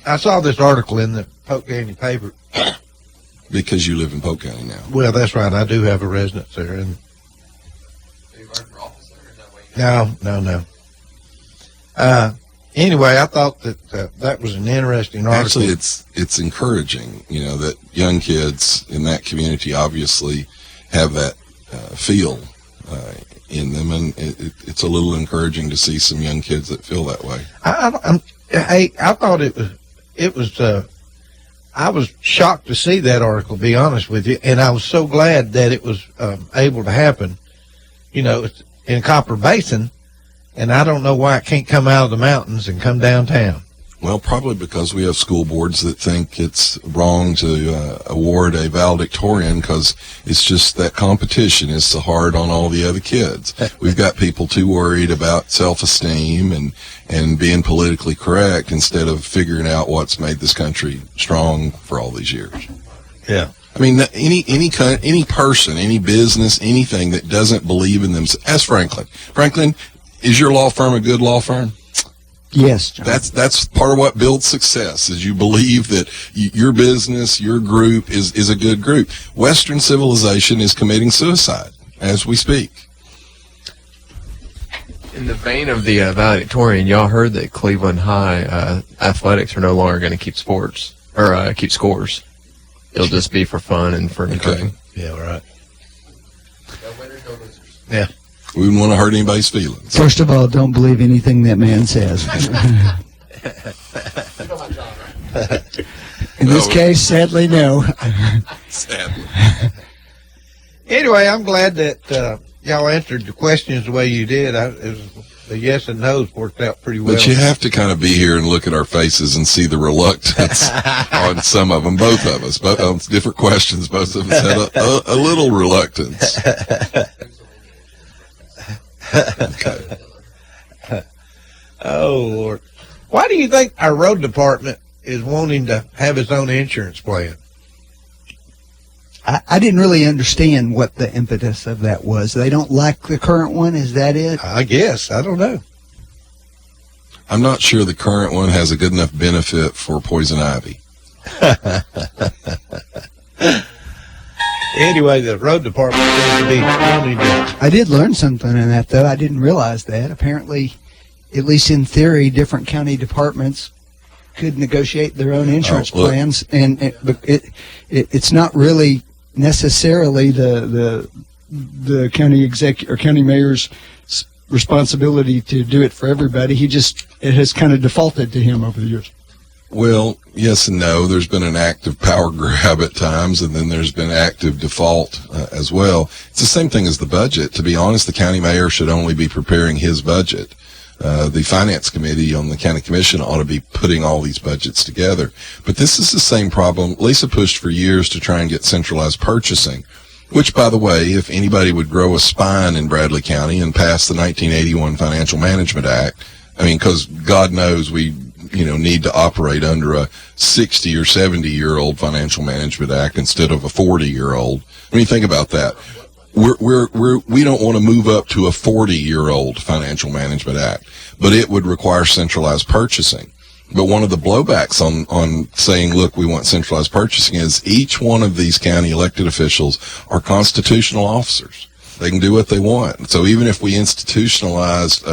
I saw this article in the Polk County paper. Because you live in Polk County now. Well, that's right. I do have a residence there. And So you run for office there, or is that why you no. Anyway, I thought that that was an interesting article. Actually, it's encouraging, that young kids in that community obviously have that feel in them, and it's a little encouraging to see some young kids that feel that way. I thought it was. I was shocked to see that article, to be honest with you, and I was so glad that it was able to happen. It's in Copper Basin. And I don't know why it can't come out of the mountains and come downtown. Well, probably because we have school boards that think it's wrong to award a valedictorian because it's just that competition is so hard on all the other kids. We've got people too worried about self-esteem and being politically correct instead of figuring out what's made this country strong for all these years. Yeah. I mean, any person, any business, anything that doesn't believe in themselves. Ask Franklin. Franklin, is your law firm a good law firm? Yes, John. That's part of what builds success, is you believe that your business, your group is a good group. Western civilization is committing suicide as we speak. In the vein of the valedictorian, y'all heard that Cleveland High athletics are no longer going to keep sports or keep scores. It'll just be for fun and for encouraging. Okay. Yeah, right. No winners, no losers. Yeah. We wouldn't want to hurt anybody's feelings. First of all, don't believe anything that man says. In this case, sadly, no. Sadly. Anyway, I'm glad that y'all answered the questions the way you did. The yes and no's worked out pretty well. But you have to kind of be here and look at our faces and see the reluctance on some of them, both of us. Both on different questions, both of us had a little reluctance. Okay. Oh, Lord. Why do you think our road department is wanting to have its own insurance plan? I didn't really understand what the impetus of that was. They don't like the current one? Is that it? I guess. I don't know. I'm not sure the current one has a good enough benefit for poison ivy. Anyway, the road department seems to be wanting to. I did learn something in that, though. I didn't realize that. Apparently, at least in theory, different county departments could negotiate their own insurance plans, and it's not really necessarily the county executive or county mayor's responsibility to do it for everybody. It has kind of defaulted to him over the years. Well, yes and no. There's been an active power grab at times, and then there's been active default as well. It's the same thing as the budget. To be honest, the county mayor should only be preparing his budget. The finance committee on the county commission ought to be putting all these budgets together. But this is the same problem. Lisa pushed for years to try and get centralized purchasing, which, by the way, if anybody would grow a spine in Bradley County and pass the 1981 Financial Management Act, I mean, because God knows we need to operate under a 60 or 70-year-old Financial Management Act instead of a 40-year-old. I mean, think about that. We don't want to move up to a 40-year-old Financial Management Act, but it would require centralized purchasing. But one of the blowbacks on saying, look, we want centralized purchasing is each one of these county elected officials are constitutional officers. They can do what they want. So even if we institutionalized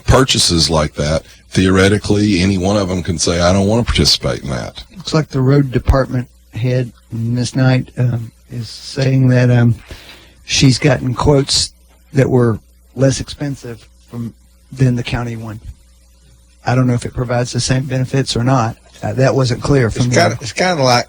purchases like that, theoretically, any one of them can say, I don't want to participate in that. Looks like the road department head, Miss Knight, is saying that she's gotten quotes that were less expensive than the county one. I don't know if it provides the same benefits or not. That wasn't clear from the... It's kind of like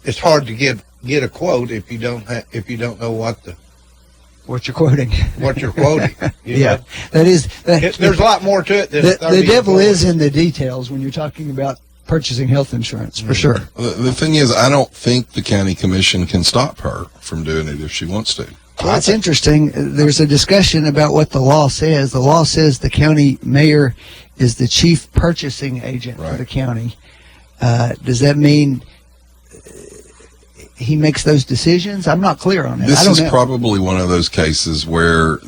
it's hard to get a quote if you don't know what you're quoting. What you're quoting. Yeah, there's a lot more to it than the devil is in the details when you're talking about purchasing health insurance, for sure. The thing is, I don't think the county commission can stop her from doing it if she wants to. Well, it's interesting. There's a discussion about what the law says. The law says the county mayor is the chief purchasing agent for the county. Does that mean he makes those decisions? I'm not clear on that. This is probably one of those cases where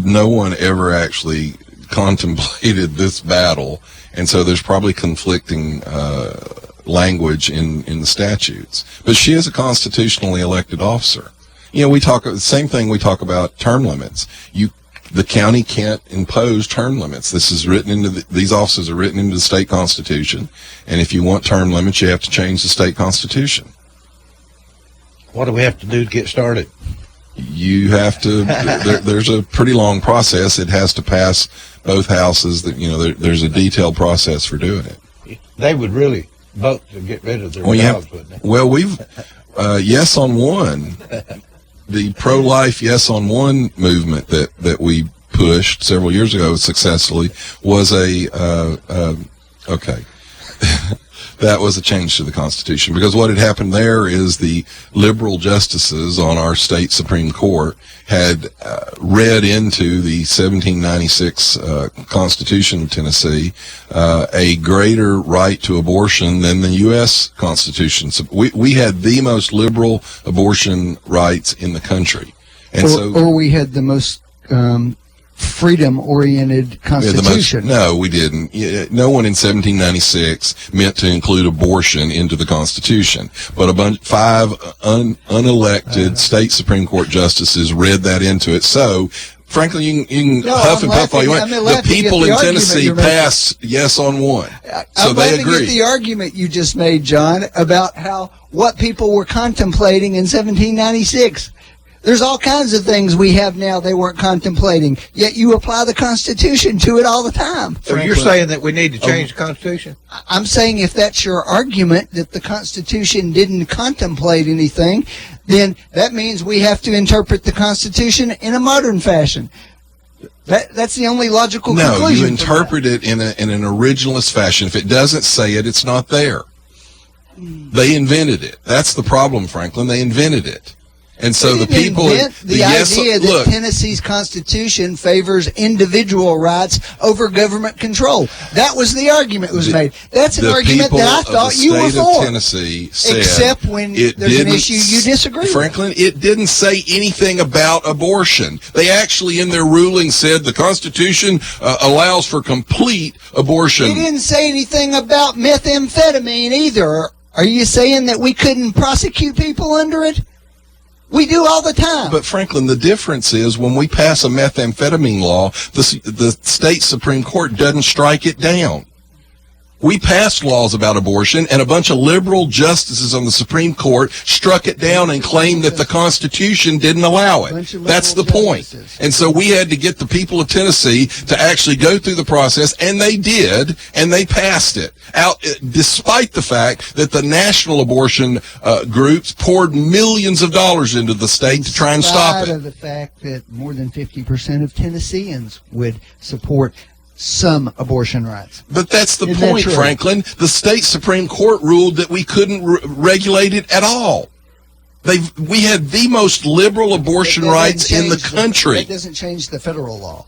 no one ever actually contemplated this battle, and so there's probably conflicting language in the statutes. But she is a constitutionally elected officer. You know, we talk the same thing. We talk about term limits. The county can't impose term limits. This is written into these offices are written into the state constitution, and if you want term limits, you have to change the state constitution. What do we have to do to get started? You have to. There's a pretty long process. It has to pass both houses. There's a detailed process for doing it. They would really vote to get rid of their dogs, wouldn't they? Well, we've Yes on One. The pro-life Yes on One movement that we pushed several years ago successfully was that was a change to the Constitution, because what had happened there is the liberal justices on our state Supreme Court had read into the 1796 Constitution of Tennessee a greater right to abortion than the U.S. Constitution. So we had the most liberal abortion rights in the country. And or we had the most freedom-oriented Constitution. No, we didn't. No one in 1796 meant to include abortion into the Constitution, but five unelected state Supreme Court justices read that into it. So, frankly, you can huff and puff all you want. The people in Tennessee passed Yes on One, so they agree. At the argument you just made, John, about what people were contemplating in 1796. There's all kinds of things we have now they weren't contemplating, yet you apply the Constitution to it all the time. So you're saying that we need to change the Constitution? I'm saying if that's your argument, that the Constitution didn't contemplate anything, then that means we have to interpret the Constitution in a modern fashion. That's the only logical conclusion. No, you interpret it in an originalist fashion. If it doesn't say it, it's not there. They invented it. That's the problem, Franklin. They invented it. And so the people, the idea that Tennessee's Constitution favors individual rights over government control. That was the argument was made. That's an argument that I thought you were for. The people of the state of Tennessee said, except when there's an issue you disagree with. Franklin, it didn't say anything about abortion. They actually, in their ruling, said the Constitution allows for complete abortion. It didn't say anything about methamphetamine either. Are you saying that we couldn't prosecute people under it? We do all the time. But Franklin, the difference is when we pass a methamphetamine law, the state Supreme Court doesn't strike it down. We passed laws about abortion, and a bunch of liberal justices on the Supreme Court struck it down and claimed that the Constitution didn't allow it. That's the point. And so we had to get the people of Tennessee to actually go through the process, and they did, and they passed it out, despite the fact that the national abortion groups poured millions of dollars into the state to try and stop it. In spite of the fact that more than 50% of Tennesseans would support some abortion rights. But that's the point, Franklin. The state Supreme Court ruled that we couldn't regulate it at all. We had the most liberal abortion rights in the country. That doesn't change the federal law.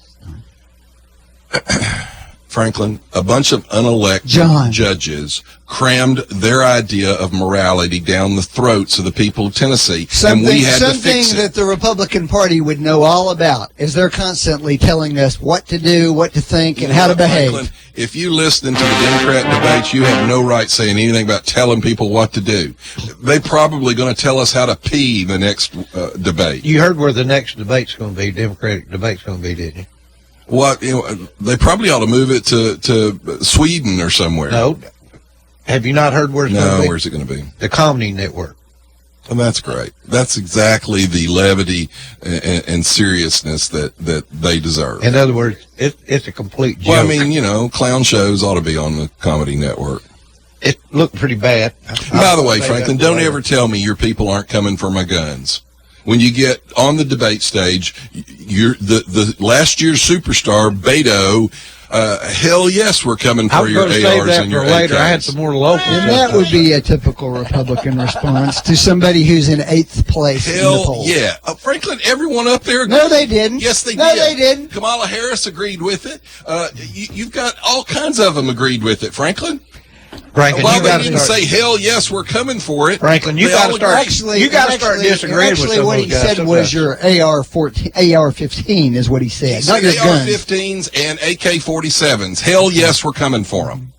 Franklin, a bunch of unelected judges crammed their idea of morality down the throats of the people of Tennessee, and we had to fix it. Something that the Republican Party would know all about is they're constantly telling us what to do, what to think, and how to behave. Franklin, if you listen to the Democrat debates, you have no right saying anything about telling people what to do. They're probably going to tell us how to pee the next debate. You heard where the next debate's going to be, Democratic debate's going to be, didn't you? They probably ought to move it to Sweden or somewhere. No. Have you not heard where it's going to be? No, where's it going to be? The Comedy Network. And that's great. That's exactly the levity and seriousness that they deserve. In other words, it's a complete joke. Well, I mean, clown shows ought to be on the Comedy Network. It looked pretty bad. By the way, Franklin, don't ever tell me your people aren't coming for my guns. When you get on the debate stage, the last year's superstar, Beto, hell yes, we're coming for your ARs and your later. I had some more local. And that would be a typical Republican response to somebody who's in 8th place in the polls. Yeah. Franklin, everyone up there agreed. No, they didn't. Yes, they did. No, they didn't. Kamala Harris agreed with it. You've got all kinds of them agreed with it, Franklin. Franklin, Well, you they got to didn't start. say, hell yes, we're coming for it. Franklin, you They got to all start. agreed. You got to start disagreeing with some what of he those guys. said was your AR-15 is what he said, He not said your gun. AR-15s and AK-47s. Hell yes, we're coming for them.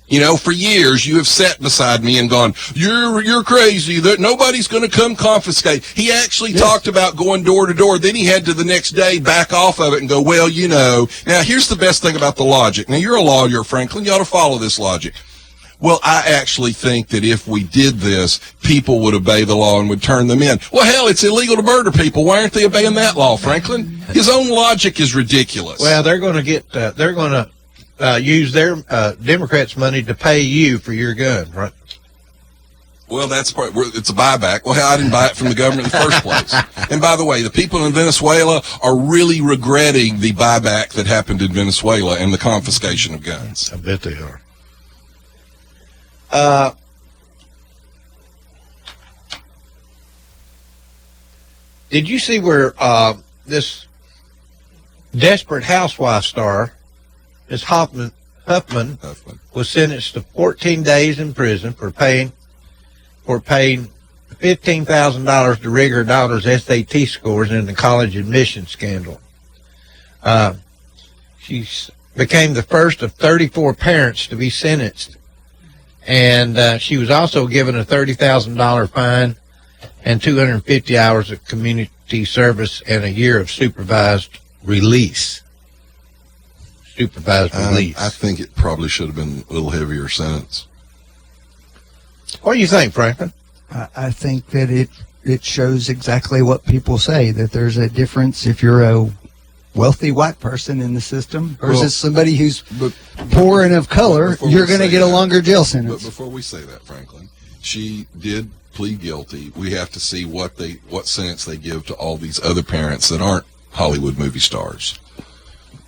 You know, for years you have sat beside me and gone, "You're crazy. That nobody's going to come confiscate." He actually talked about going door to door. Then he had to the next day back off of it and go, "Well, you know." Now here's the best thing about the logic. Now you're a lawyer, Franklin. You ought to follow this logic. Well, I actually think that if we did this, people would obey the law and would turn them in. Well, hell, it's illegal to murder people. Why aren't they obeying that law, Franklin? His own logic is ridiculous. Well, they're going to get. They're going to use their Democrats' money to pay you for your gun, right? Well, that's part. It's a buyback. Well, hell, I didn't buy it from the government in the first place. And by the way, the people in Venezuela are really regretting the buyback that happened in Venezuela and the confiscation of guns. I bet they are. Did you see where this Desperate Housewife star, Ms. Huffman, was sentenced to 14 days in prison for paying $15,000 to rig her daughter's SAT scores in the college admission scandal? She became the first of 34 parents to be sentenced, and she was also given a $30,000 fine and 250 hours of community service and a year of supervised release. I think it probably should have been a little heavier sentence. What do you think, Franklin? I think that it shows exactly what people say, that there's a difference if you're a wealthy white person in the system versus somebody who's poor and of color. You're going to get a longer jail sentence. But before we say that, Franklin, she did plead guilty. We have to see what sentence they give to all these other parents that aren't Hollywood movie stars.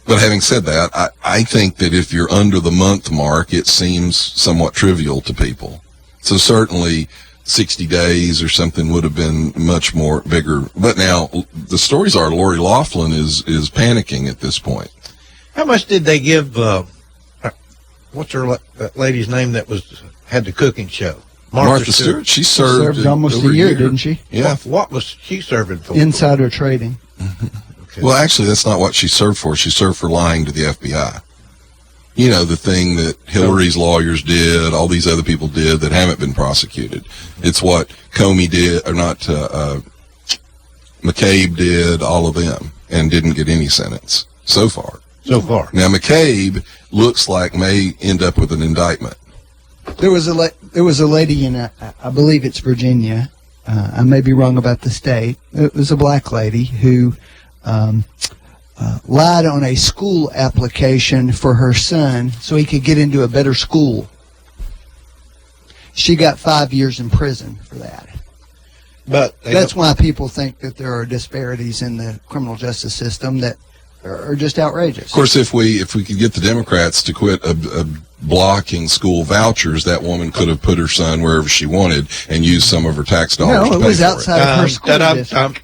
But having said that, I think that if you're under the month mark, it seems somewhat trivial to people. So certainly 60 days or something would have been much more bigger. But now the stories are Lori Loughlin is panicking at this point. How much did they give, what's her lady's name that had the cooking show? Martha Stewart. She served almost over a year, didn't she? Yeah. What was she serving for? Insider trading. Okay. Well, actually, that's not what she served for. She served for lying to the FBI. You know, the thing that Hillary's lawyers did, all these other people did that haven't been prosecuted. It's what Comey did, or not, McCabe did, all of them, and didn't get any sentence so far. So far. Now, McCabe looks like may end up with an indictment. There was a lady in, I believe it's Virginia. I may be wrong about the state. It was a black lady who lied on a school application for her son so he could get into a better school. She got 5 years in prison for that. But That's why people think that there are disparities in the criminal justice system that are just outrageous. Of course, if we could get the Democrats to quit blocking school vouchers, that woman could have put her son wherever she wanted and used some of her tax dollars to No, pay it was for outside of her school district.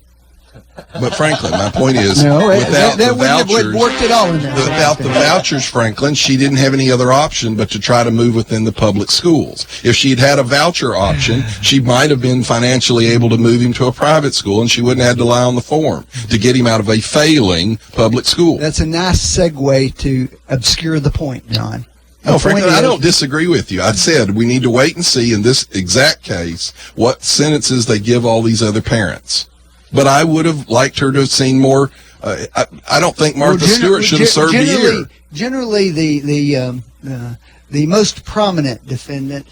But Franklin, my point is, No, without that the wouldn't have vouchers, worked at all in that without the vouchers, Franklin, she didn't have any other option but to try to move within the public schools. If she'd had a voucher option, she might have been financially able to move him to a private school, and she wouldn't have had to lie on the form to get him out of a failing public school. That's a nice segue to obscure the point, John. No, Franklin, I don't disagree with you. I said we need to wait and see in this exact case what sentences they give all these other parents. But I would have liked her to have seen more. I don't think Martha Stewart should have served a year. Generally, the most prominent defendant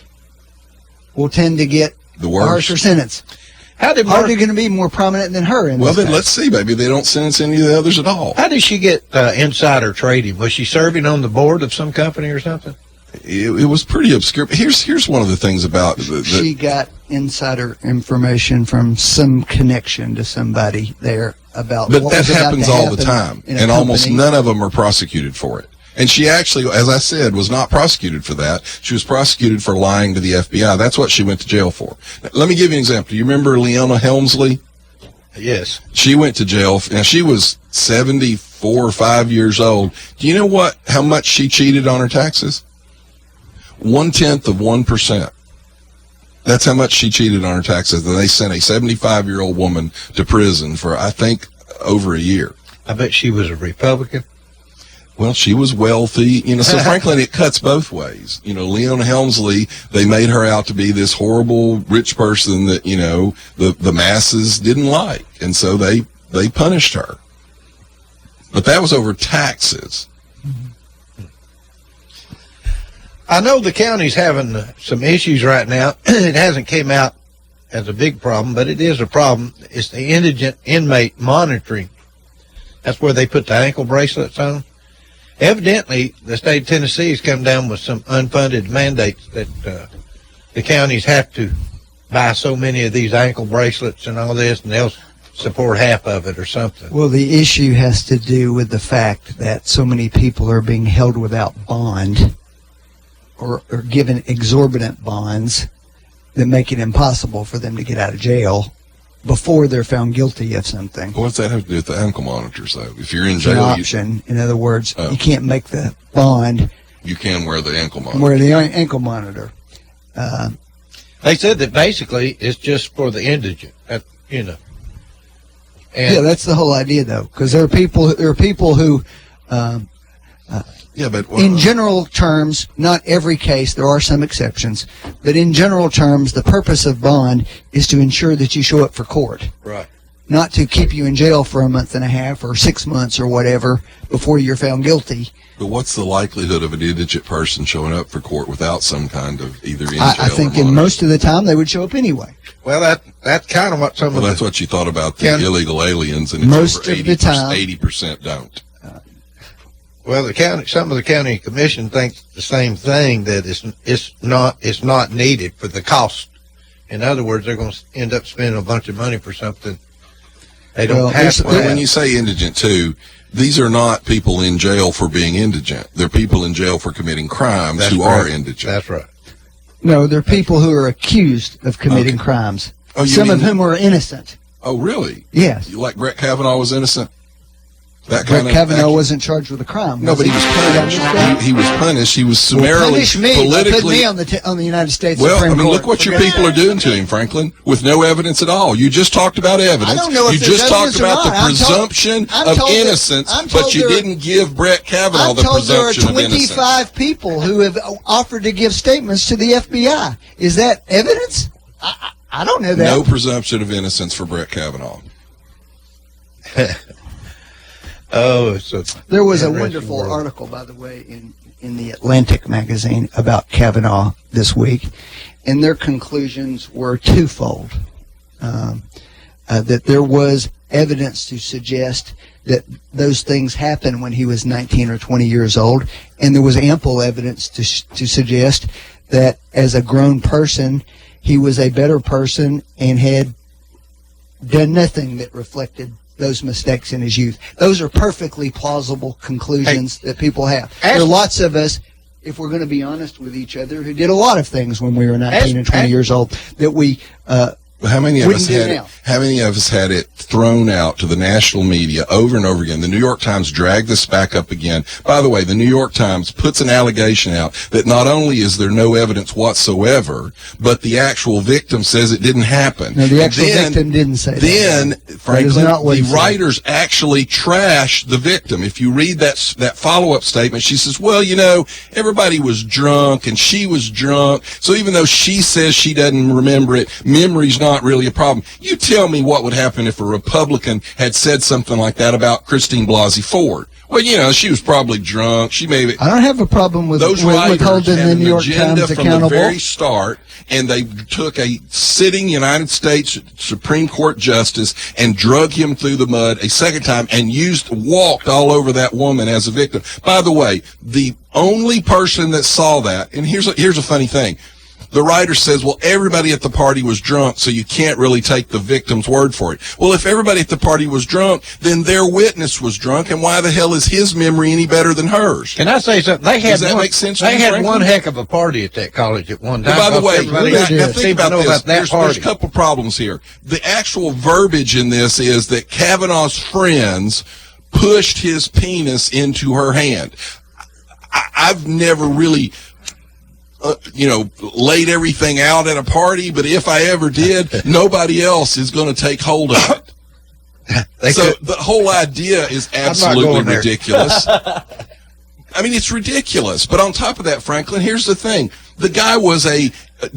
will tend to get The a worst. harsher sentence. How did Hardly going to be more prominent than her in Well, this then case. let's see. Maybe they don't sentence any of the others at all. How did she get insider trading? Was she serving on the board of some company or something? It was pretty obscure. Here's one of the things about She got insider information from some connection to somebody there about but what that was about happens to all the happen time, in a and almost company. none of them are prosecuted for it. And she actually, as I said, was not prosecuted for that. She was prosecuted for lying to the FBI. That's what she went to jail for. Let me give you an example. Do you remember Leona Helmsley? Yes. She went to jail. Now, she was 74 or 5 years old. Do you know how much she cheated on her taxes? 0.1%. That's how much she cheated on her taxes. And they sent a 75-year-old woman to prison for, I think, over a year. I bet she was a Republican. Well, she was wealthy, so Franklin, it cuts both ways. Leona Helmsley, they made her out to be this horrible rich person that, the masses didn't like. And so they punished her. But that was over taxes. I know the county's having some issues right now. It hasn't came out as a big problem, but it is a problem. It's the indigent inmate monitoring. That's where they put the ankle bracelets on. Evidently, the state of Tennessee has come down with some unfunded mandates that the counties have to buy so many of these ankle bracelets and all this, and they'll support half of it or something. Well, the issue has to do with the fact that so many people are being held without bond or given exorbitant bonds that make it impossible for them to get out of jail before they're found guilty of something. What's that have to do with the ankle monitors, though? If you're in It's an jail, option. In other words, you can't make the bond. You can wear the ankle monitor. Wear the ankle monitor. They said that basically it's just for the indigent, And yeah, that's the whole idea, though, because there are people who yeah, but in general terms, not every case, there are some exceptions, but in general terms, the purpose of bond is to ensure that you show up for court. Right. Not to keep you in jail for a month and a half or 6 months or whatever before you're found guilty. But what's the likelihood of an indigent person showing up for court without some kind of either in jail I think or in most of the time they would show up anyway. Well, that's kind of what some Well, of that's the... what you thought about the County- illegal aliens, and it's Most over of the time. 80% don't. Well, some of the county commission thinks the same thing, that it's not needed for the cost. In other words, they're going to end up spending a bunch of money for something they don't have to Well, when have. you say indigent, too, these are not people in jail for being indigent. They're people in jail for committing crimes That's who right. are indigent. That's right. No, they're people who are accused of committing crimes. Oh, you Some of mean- whom are innocent. Oh, really? Yes. You like Brett Kavanaugh was innocent? That Brett kind of Kavanaugh action? wasn't charged with a crime. No, but he was punished. He was punished. He was summarily, Punish me. politically. Put me on the United States Well, Supreme I mean, Court. look what your Forget people it. are doing to him, Franklin, with no evidence at all. You just talked about evidence. I don't know if you there's just talked evidence or about the not. I'm told- presumption I'm of told that- innocence, I'm told but you there- didn't give Brett Kavanaugh I'm the told there are presumption of innocence. 25 people who have offered to give statements to the FBI. Is that evidence? I don't know that. No presumption of innocence for Brett Kavanaugh. Oh, so There was a interesting wonderful world. article, by the way, in the Atlantic magazine about Kavanaugh this week, and their conclusions were twofold. That there was evidence to suggest that those things happened when he was 19 or 20 years old, and there was ample evidence to suggest that as a grown person, he was a better person and had done nothing that reflected those mistakes in his youth. Those are perfectly plausible conclusions that people have. There are lots of us, if we're going to be honest with each other, who did a lot of things when we were 19 and 20 years old that we How many of Wouldn't us do had now. it? How many of us had it thrown out to the national media over and over again? The New York Times dragged this back up again. By the way, the New York Times puts an allegation out that not only is there no evidence whatsoever, but the actual victim says it didn't happen. No, the And actual victim didn't say that. Then, That is Franklin, not what the he said. writers actually trash the victim. If you read that follow-up statement, she says, well, everybody was drunk and she was drunk. So even though she says she doesn't remember it, memory's not really a problem. You tell me what would happen if a Republican had said something like that about Christine Blasey Ford. Well, she was probably drunk. She may I don't have a problem with those with writers holding had the an New York agenda Times from accountable. the very start, and they took a sitting United States Supreme Court justice and drug him through the mud a second time and walked all over that woman as a victim. By the way, the only person that saw that, and here's a funny thing. The writer says, well, everybody at the party was drunk, so you can't really take the victim's word for it. Well, if everybody at the party was drunk, then their witness was drunk, and why the hell is his memory any better than hers? Can I say something? Does that make sense to They you, had Franklin? one heck of a party at that college at one time. By the way, Everybody now else think seemed to about know this. about that There's party. a couple problems here. The actual verbiage in this is that Kavanaugh's friends pushed his penis into her hand. I've never really laid everything out at a party, but if I ever did, nobody else is going to take hold of it. The whole idea is absolutely ridiculous. I mean, it's ridiculous. But on top of that, Franklin, here's the thing. The guy was a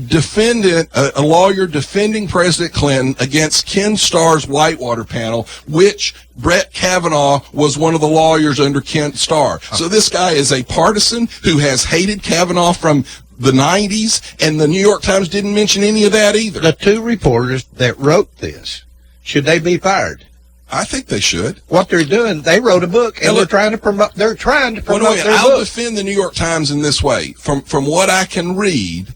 defendant, a lawyer defending President Clinton against Ken Starr's Whitewater panel, which Brett Kavanaugh was one of the lawyers under Ken Starr. So this guy is a partisan who has hated Kavanaugh from the 90s, and the New York Times didn't mention any of that either. The two reporters that wrote this, should they be fired? I think they should. What they're doing, they wrote a book, and they're trying to promote their I'll book. defend the New York Times in this way. From what I can read,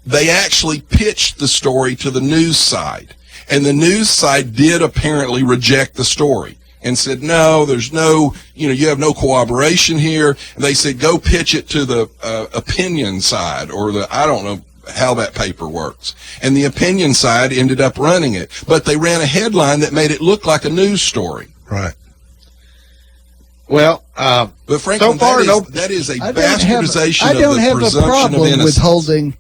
they actually pitched the story to the news side, and the news side did apparently reject the story and said, no, there's no, you have no corroboration here. And they said, go pitch it to the opinion side, or I don't know how that paper works. And the opinion side ended up running it. But they ran a headline that made it look like a news story. Right. Well, but Franklin, so far, that is a bastardization of the presumption of innocence. I don't have a problem with holding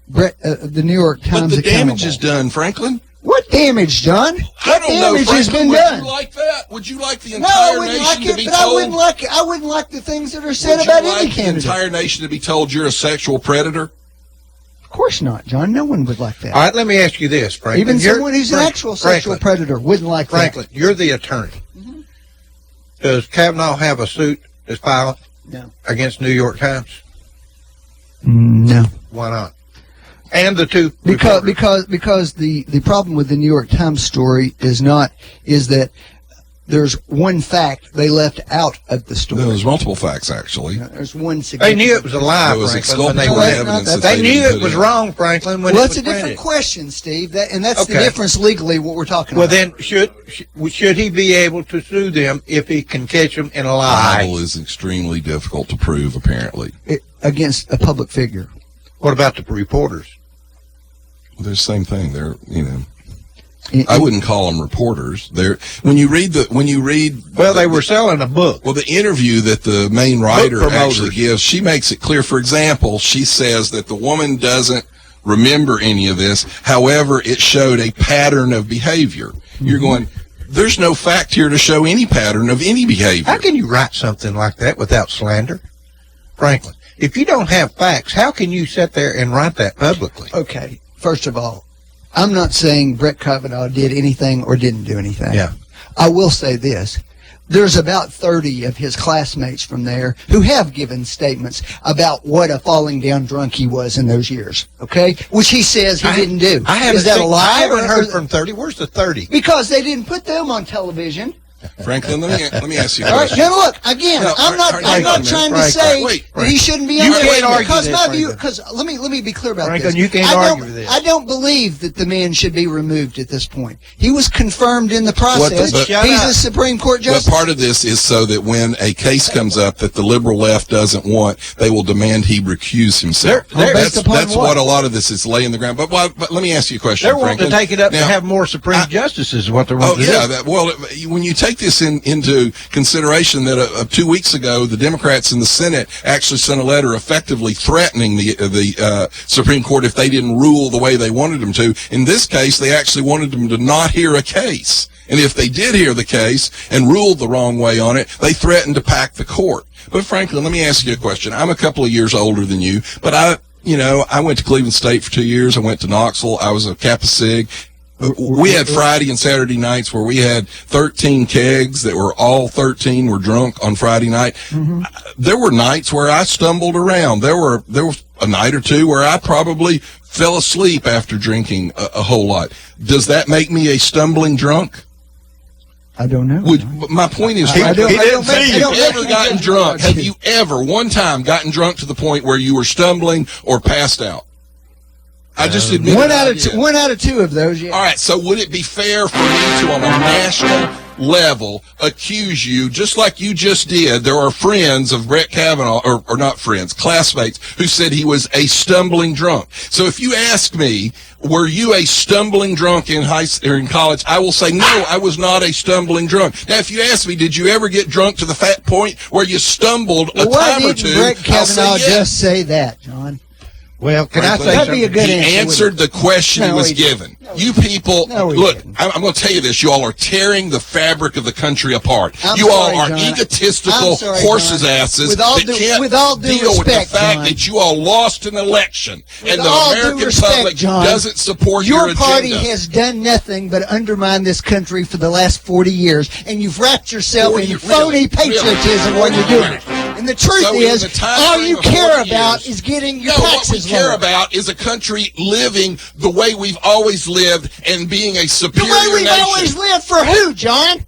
the New York Times But the damage accountable. is done, Franklin. What damage, John? I don't know, damage has Franklin, been done? Would you like that? Would you like the No, entire I wouldn't nation like to it, be but told? I wouldn't like the things that are said Would about you any like candidate. the entire nation to be told you're a sexual predator? Of course not, John. No one would like that. all right, let me ask you this, Franklin. Even someone who's an actual sexual predator wouldn't like Franklin, you're the attorney. Does Kavanaugh have a suit that's filed against New York Times? No. Why not? And the two Because the problem with the New York Times story is that there's one fact they left out of the story. There's multiple facts, actually. There's one They significant. knew it was a lie, There was Franklin. When they exculpatory read it. evidence that They knew didn't it put was in. wrong, Franklin. When Well, it it's was a different printed. question, Steve, and that's the Okay. difference legally what we're talking Well, about. then should he be able to sue them if he can catch them in a lie? Libel is extremely difficult to prove, apparently. Against a public figure. What about the reporters? They're the same thing. I wouldn't call them reporters. When you read. Well, they were selling a book. Well, the interview that the main writer promoters. actually gives, she makes it clear. For example, she says that the woman doesn't remember any of this. However, it showed a pattern of behavior. You're going, there's no fact here to show any pattern of any behavior. How can you write something like that without slander? Franklin, if you don't have facts, how can you sit there and write that publicly? Okay, first of all, I'm not saying Brett Kavanaugh did anything or didn't do anything. Yeah. I will say this. There's about 30 of his classmates from there who have given statements about what a falling down drunk he was in those years, okay? Which he says he didn't do. Is that a lie? I haven't heard from 30. Where's the 30? Because they didn't put them on television. Franklin, let me ask you a All right, question. now look, again, No, I'm not trying to say that he shouldn't be on You there. can't argue because this, my view, Franklin. because let me be clear about Franklin, this. you can't argue with this. I don't believe that the man should be removed at this point. He was confirmed in the process. But- He's a Supreme Court But justice. part of this is so that when a case comes up that the liberal left doesn't want, they will demand he recuse himself. Based upon That's what? what a lot of this is laying the ground. But let me ask you a question, They're wanting to Franklin. take it up Now, to have more Supreme Justices is what they're wanting to do. when you take this into consideration that 2 weeks ago the Democrats in the Senate actually sent a letter effectively threatening the Supreme Court if they didn't rule the way they wanted them to. In this case, they actually wanted them to not hear a case. And if they did hear the case and ruled the wrong way on it, they threatened to pack the court. But Franklin, let me ask you a question. I'm a couple of years older than you, but I went to Cleveland State for 2 years. I went to Knoxville. I was a Kappa Sig. We had Friday and Saturday nights where we had 13 kegs that were all 13 were drunk on Friday night. Mm-hmm. There were nights where I stumbled around. There was a night or two where I probably fell asleep after drinking a whole lot. Does that make me a stumbling drunk? I don't know. My point is, I don't- have you ever think gotten that's drunk? right. Have you ever one time gotten drunk to the point where you were stumbling or passed out? I just admit One out of two of those, yeah. All right, so would it be fair for me to, on a national level, accuse you, just like you just did? There are friends of Brett Kavanaugh, or not friends, classmates, who said he was a stumbling drunk. So if you ask me, were you a stumbling drunk in in college? I will say, no, I was not a stumbling drunk. Now, if you ask me, did you ever get drunk to the fat point where you stumbled a Why time or didn't two? Brett I'll say Kavanaugh yes. just say that, John? Well, can I say That'd something? be a good He answer. answered the question he No, was he didn't. given. You people, No, he look, didn't. I'm going to tell you this. You all are tearing the fabric of the country apart. I'm You all sorry, are John. egotistical I'm sorry, horses' John. asses With all that due- can't with all due deal with respect, the fact John. that you all lost an election and the all due American respect, public John, doesn't support your Your agenda. party has done nothing but undermine this country for the last 40 years, and you've wrapped yourself 40 in phony really? patriotism while you're doing it. And the truth So in is, the time all frame you of care 40 about years- is getting your No, what we taxes care lowered. about is a country living the way we've always lived and being a The superior way we've nation. always lived for who, John?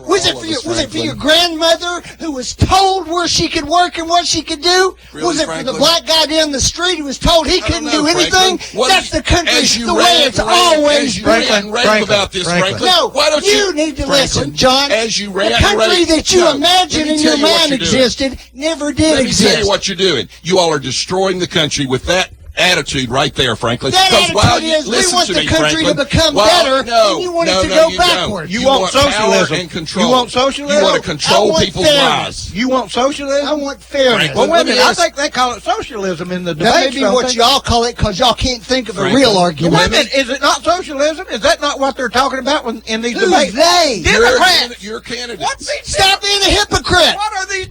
Was it all for of your, us, was it for Franklin. your grandmother who was told where she could work and what she could do? Really, Was it for Franklin? the black guy down the street who was told he couldn't know, do anything? Franklin. What That's do the country, as you the way rant it's and rave- always as you been. rant and rave Franklin, about this, Franklin. Franklin. No, why don't you need to Franklin, listen, John. As you The rant and country rave, that you no, imagine let me in tell your you what mind you're doing. existed never did Let me exist. tell you what you're doing. You all are destroying the country with that attitude right there, Franklin. That 'Cause while attitude you- is we listen want to the me, country Franklin, to become while- better, no, and you want no, it to no, go you don't. backwards. You want power socialism. and control. You want socialism? You want to I control want people's fairness. lives. You want socialism? I want fairness. Franklin, Well, wait a let me minute. I ask- think they call it socialism in the debate. That may be what y'all call it because y'all can't think of a Franklin, real Wait a argument. minute. Is it not socialism? Is that not what they're talking about in these Who's debates? they? Democrats. Your candidate. What's these? Stop being a hypocrite. What are these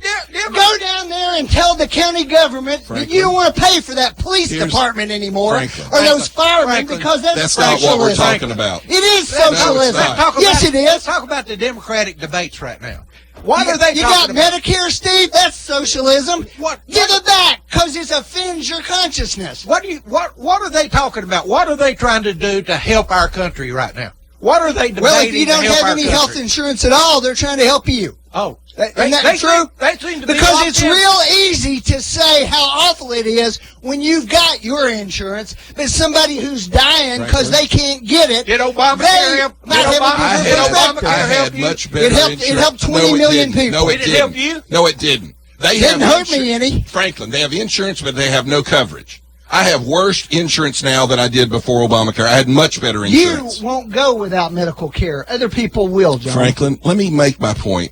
Go down there and tell the county government that Franklin. you don't want to pay for that police Here's- department anymore Franklin. or those firemen Franklin. because that's That's not what we're socialism. talking about. It is No, it's socialism. not. Yes, it Let's is. talk about the Democratic debates right now. What are they You got talking about? Medicare, Steve? That's socialism. What- Give it back because it offends your consciousness. What are they talking about? What are they trying to do to help our country right now? What are they debating Well, if you to don't help have our any country? health insurance at all, they're trying to help you. Oh, Isn't that true? They seem to be Because locked it's in. real easy to say how awful it is when you've got your insurance, but somebody who's dying because they can't get it, Did Obamacare they help? might Did have a Obama- different did perspective. I Obamacare had help you? much better It helped insurance. 20 No, it million didn't. people. No, it Did it didn't. help you? No, it didn't. They Didn't have hurt me any. Franklin, they have insurance, but they have no coverage. I have worse insurance now than I did before Obamacare. I had much better You insurance. won't go without medical care. Other people will, John. Franklin, let me make my point.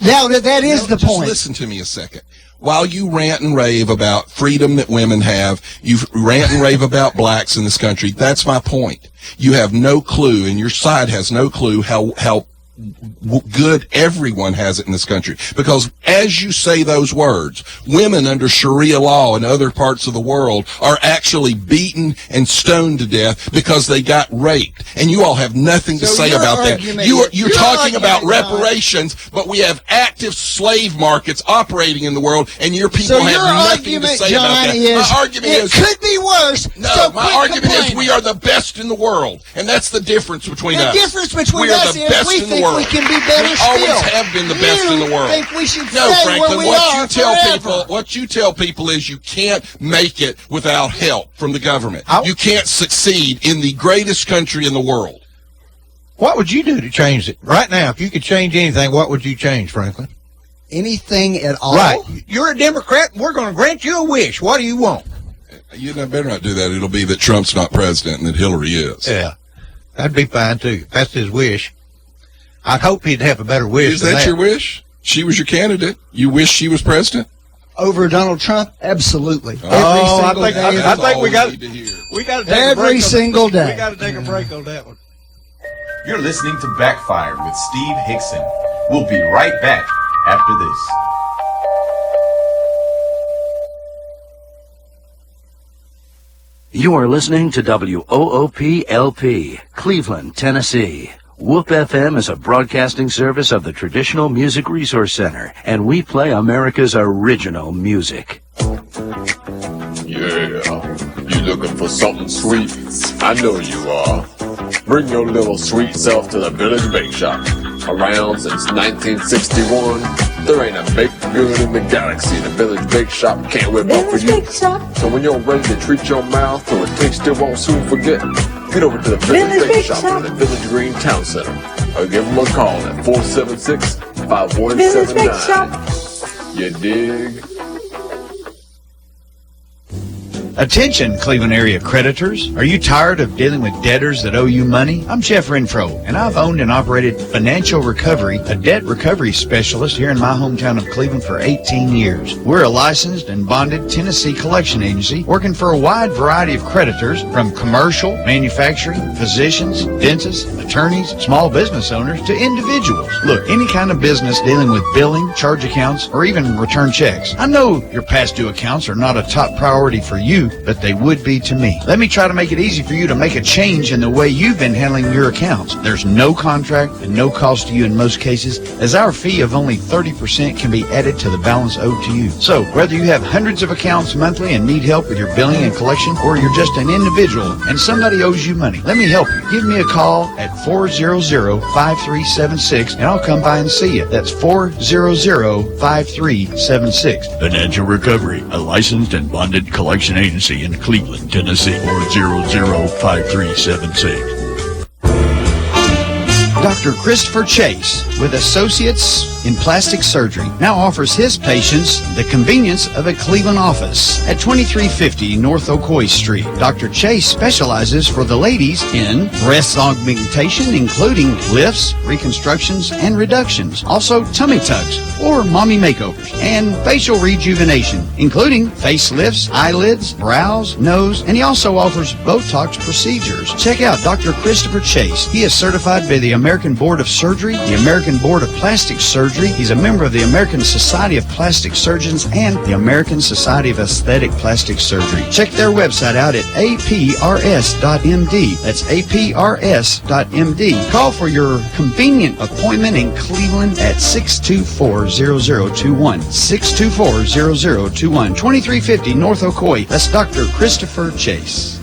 Now, that is the Just point. listen to me a second. While you rant and rave about freedom that women have, you rant and rave about blacks in this country. That's my point. You have no clue, and your side has no clue how good everyone has it in this country. Because as you say those words, women under Sharia law in other parts of the world are actually beaten and stoned to death because they got raped. And you all have nothing to So say your about that. argument- You're your talking about argument, John. reparations, but we have active slave markets operating in the world, and your people So have your nothing to argument, say John, about that. is My argument it is could be worse. no, so my quit argument is complaining. we are the best in the world, and that's the difference between The us. difference between we are us the is best we in the think world. we can be better We still. always have been the best in the You world. think we should No, stay Franklin, where we what are you tell forever. people, what you tell people is you can't make it without help from the government. You can't succeed in the greatest country in the world. What would you do to change it right now? If you could change anything, what would you change, Franklin? Anything at all? Right. You're a Democrat, and we're going to grant you a wish. What do you want? You better not do that. It'll be that Trump's not president and that Hillary is. Yeah, that'd be fine too. That's his wish. I'd hope he'd have a better wish. Is than that your wish? She was your candidate. You wish she was president? Over Donald Trump? Absolutely. Oh, I single think- day I of the That's think all we got- need to hear. We got to take Every a break on single that. day. We got to take a break on that one. You're listening to Backfire with Steve Hickson. We'll be right back after this. You are listening to WOOP-LP, Cleveland, Tennessee. WOOP FM is a broadcasting service of the Traditional Music Resource Center, and we play America's original music. Yeah, you looking for something sweet? I know you are. Bring your little sweet self to the Village Bake Shop. Around since 1961, there ain't a baked good in the galaxy the Village Bake Shop can't whip up for you. So when you're ready to treat your mouth or a taste you won't soon forget, get over to the Village Bake Shop in the Village Green Town Center, or give them a call at 476-5179. You dig? Attention, Cleveland area creditors. Are you tired of dealing with debtors that owe you money? I'm Jeff Renfro, and I've owned and operated Financial Recovery, a debt recovery specialist here in my hometown of Cleveland for 18 years. We're a licensed and bonded Tennessee collection agency working for a wide variety of creditors from commercial, manufacturing, physicians, dentists, attorneys, small business owners to individuals. Look, any kind of business dealing with billing, charge accounts, or even return checks. I know your past due accounts are not a top priority for you, but they would be to me. Let me try to make it easy for you to make a change in the way you've been handling your accounts. There's no contract and no cost to you in most cases, as our fee of only 30% can be added to the balance owed to you. So, whether you have hundreds of accounts monthly and need help with your billing and collection, or you're just an individual and somebody owes you money, let me help you. Give me a call at 400-5376 and I'll come by and see you. That's 400-5376. Financial Recovery, a licensed and bonded collection agency in Cleveland, Tennessee. 400-5376. Dr. Christopher Chase, with Associates in Plastic Surgery, now offers his patients the convenience of a Cleveland office at 2350 North Ocoee Street. Dr. Chase specializes for the ladies in breast augmentation, including lifts, reconstructions, and reductions. Also, tummy tucks or mommy makeovers, and facial rejuvenation, including facelifts, eyelids, brows, nose, and he also offers Botox procedures. Check out Dr. Christopher Chase. He is certified by the American Board of Surgery, the American Board of Plastic Surgery. He's a member of the American Society of Plastic Surgeons and the American Society of Aesthetic Plastic Surgery. Check their website out at aprs.md. That's aprs.md. Call for your convenient appointment in Cleveland at 624-0021. 624-0021. 2350 North Ocoee. That's Dr. Christopher Chase.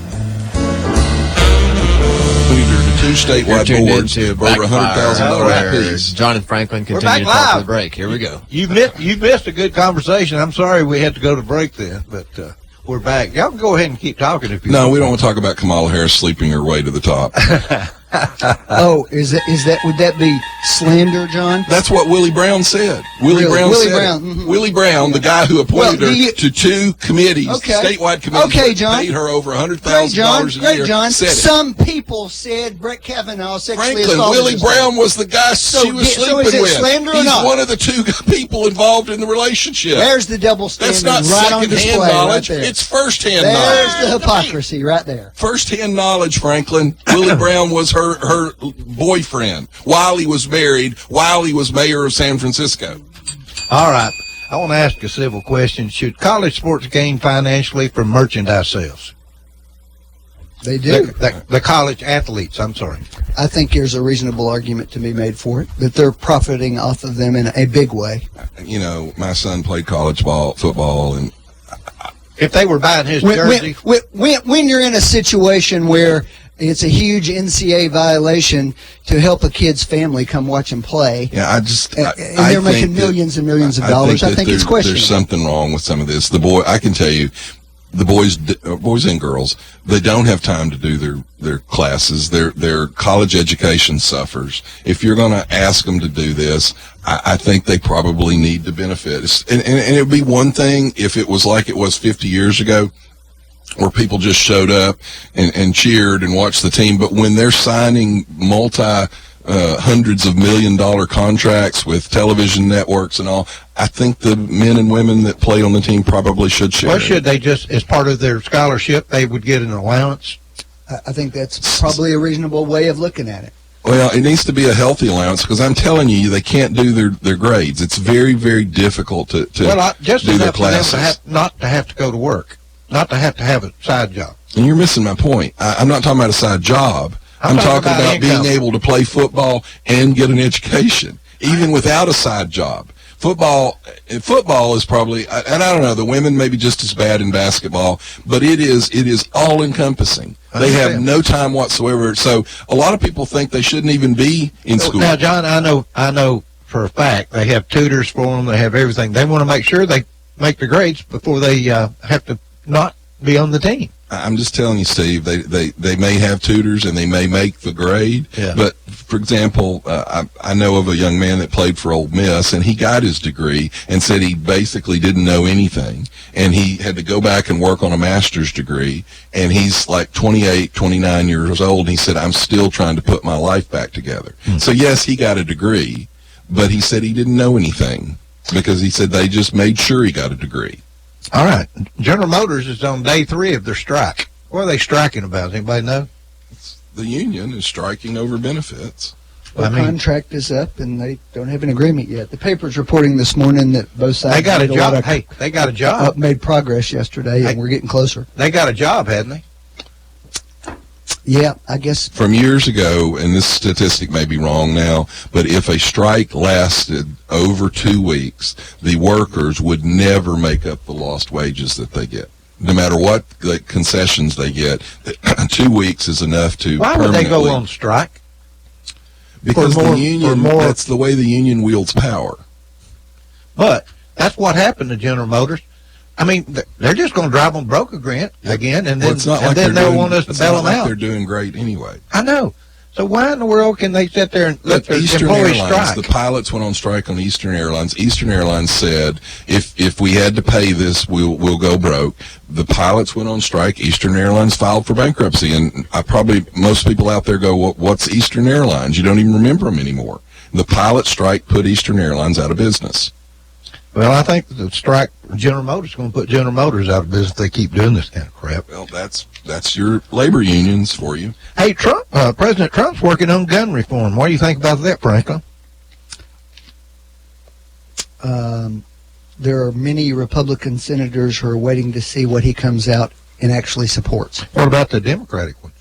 Two statewide boards over $100,000 apiece. John and Franklin We're continue back to talk to live. the break. Here we go. You missed a good conversation. I'm sorry we had to go to break then, but we're back. Y'all can go ahead and keep talking if you want. No, we don't want to talk about Kamala Harris sleeping her way to the top. Oh, would that be slander, John? That's what Willie Brown said. Willie Brown said it. Willie Brown, the guy who appointed her to two committees, statewide committees, John. paid her over $100,000 a year. John. Said it. Some people said Brett Kavanaugh sexually Franklin, assaulted Willie Brown was the guy she was sleeping is it with. slander or He's not? one of the two people involved in the relationship. There's the double standard. That's not right on second-hand display knowledge. Right there. It's first-hand knowledge. There's the hypocrisy right there. First-hand knowledge, Franklin. Willie Brown was her boyfriend while he was married, while he was mayor of San Francisco. All right. I want to ask a civil question. Should college sports gain financially from merchandise sales? They do. The college athletes, I'm sorry. I think there's a reasonable argument to be made for it, that they're profiting off of them in a big way. You know, my son played college football, and if they were buying his jersey. When you're in a situation where it's a huge NCAA violation to help a kid's family come watch him play. Yeah, and they're making millions and millions of dollars. I think it's questionable. There's something wrong with some of this. I can tell you, the boys and girls, they don't have time to do their classes. Their college education suffers. If you're going to ask them to do this, I think they probably need to benefit. And it would be one thing if it was like it was 50 years ago, where people just showed up and cheered and watched the team. But when they're signing hundreds of $1 million contracts with television networks and all, I think the men and women that play on the team probably should share. Well, should they just, as part of their scholarship, they would get an allowance? I think that's probably a reasonable way of looking at it. Well, it needs to be a healthy allowance, because I'm telling you, they can't do their grades. It's very, very difficult to do their classes. Not to have to go to work. Not to have a side job. And you're missing my point. I'm not talking about a side job. I'm talking about being able to play football and get an education, even without a side job. Football is probably, and I don't know, the women may be just as bad in basketball, but it is all encompassing. They have no time whatsoever. So a lot of people think they shouldn't even be in school. Now, John, I know for a fact they have tutors for them. They have everything. They want to make sure they make the grades before they have to not be on the team. I'm just telling you, Steve, they may have tutors and they may make the grade, but for example, I know of a young man that played for Ole Miss, and he got his degree and said he basically didn't know anything, and he had to go back and work on a master's degree, and he's like 28, 29 years old, and he said, I'm still trying to put my life back together. So yes, he got a degree, but he said he didn't know anything because he said they just made sure he got a degree. All right. General Motors is on day 3 of their strike. What are they striking about? Does anybody know? The union is striking over benefits. The contract is up, and they don't have an agreement yet. The paper's reporting this morning that both sides they got a job. Hey, they got a job. Made progress yesterday, and we're getting closer. They got a job, hadn't they? Yeah, I guess. From years ago, and this statistic may be wrong now, but if a strike lasted over 2 weeks, the workers would never make up the lost wages that they get. No matter what concessions they get, 2 weeks is enough to Why would they go on strike? Because the union, that's the way the union wields power. But that's what happened to General Motors. I mean, they're just going to drive them broke again, and then, they'll want us to bail them out. They're doing great anyway. I know. So why in the world can they sit there and let their Eastern employees Airlines, strike? the pilots went on strike on Eastern Airlines. Eastern Airlines said, if we had to pay this, we'll go broke. The pilots went on strike. Eastern Airlines filed for bankruptcy. And most people out there go, what's Eastern Airlines? You don't even remember them anymore. The pilot strike put Eastern Airlines out of business. Well, I think the strike, General Motors, is going to put General Motors out of business if they keep doing this kind of crap. Well, that's your labor unions for you. Hey, President Trump's working on gun reform. What do you think about that, Franklin? There are many Republican senators who are waiting to see what he comes out and actually supports. What about the Democratic ones?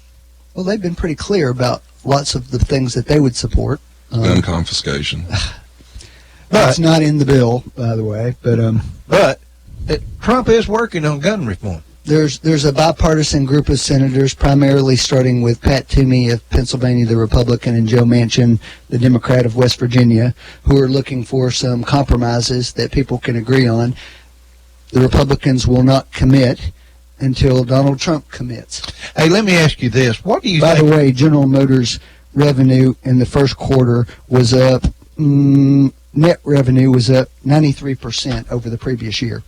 Well, they've been pretty clear about lots of the things that they would support. Gun confiscation. That's not in the bill, by the way. But Trump is working on gun reform. There's a bipartisan group of senators, primarily starting with Pat Toomey of Pennsylvania, the Republican, and Joe Manchin, the Democrat of West Virginia, who are looking for some compromises that people can agree on. The Republicans will not commit until Donald Trump commits. Hey, let me ask you this. What do you By the way, General Motors revenue in the first quarter was up, net revenue was up 93% over the previous year.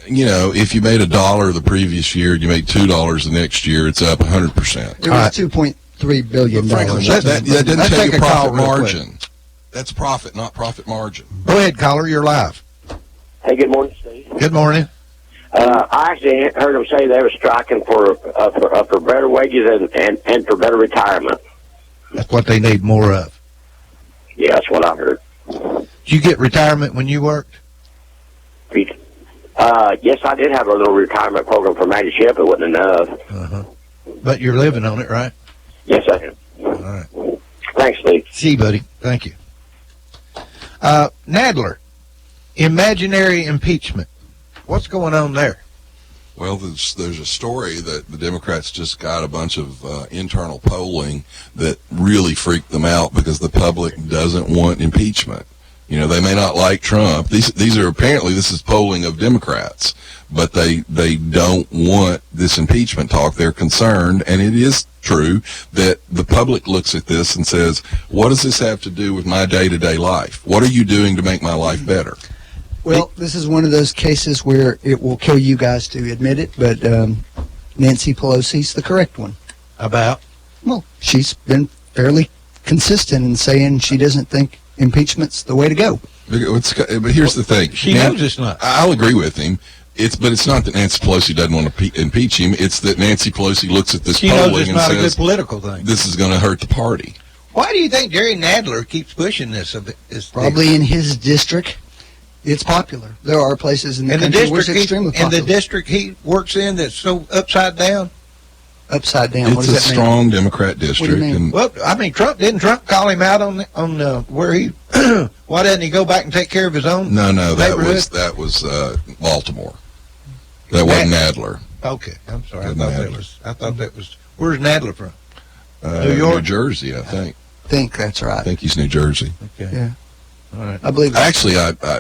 If you made $1 the previous year, you made $2 the next year, it's up 100%. It was $2.3 billion. Frankly, that didn't tell you profit margin. That's profit, not profit margin. Go ahead, caller. You're live. Hey, good morning, Steve. Good morning. I actually heard them say they were striking for better wages and for better retirement. That's what they need more of. Yeah, that's what I heard. Did you get retirement when you worked? Yes, I did have a little retirement program for Ship. It wasn't enough. But you're living on it, right? Yes, I am. All right. Thanks, Steve. See you, buddy. Thank you. Nadler, imaginary impeachment. What's going on there? Well, there's a story that the Democrats just got a bunch of internal polling that really freaked them out because the public doesn't want impeachment. They may not like Trump. These are apparently, this is polling of Democrats, but they don't want this impeachment talk. They're concerned, and it is true that the public looks at this and says, what does this have to do with my day-to-day life? What are you doing to make my life better? Well, this is one of those cases where it will kill you guys to admit it, but Nancy Pelosi's the correct one. About? Well, she's been fairly consistent in saying she doesn't think impeachment's the way to go. But here's the thing. She knows it's not. I'll agree with him. But it's not that Nancy Pelosi doesn't want to impeach him. It's that Nancy Pelosi looks at this polling and says, a good political thing. This is going to hurt the party. Why do you think Jerry Nadler keeps pushing this? Probably in his district, it's popular. There are places in the country where it's extremely popular. In the district he works in that's so upside down? Upside down. It's a strong Democrat district. What do you mean? Well, I mean, didn't Trump call him out on where he? Why didn't he go back and take care of his own? No, that was Baltimore. That wasn't Nadler. Okay, I'm sorry. I thought that was. Where's Nadler from? New York, New Jersey, I think. I think that's right. I think he's New Jersey. Okay. Yeah. All right. I believe. Actually,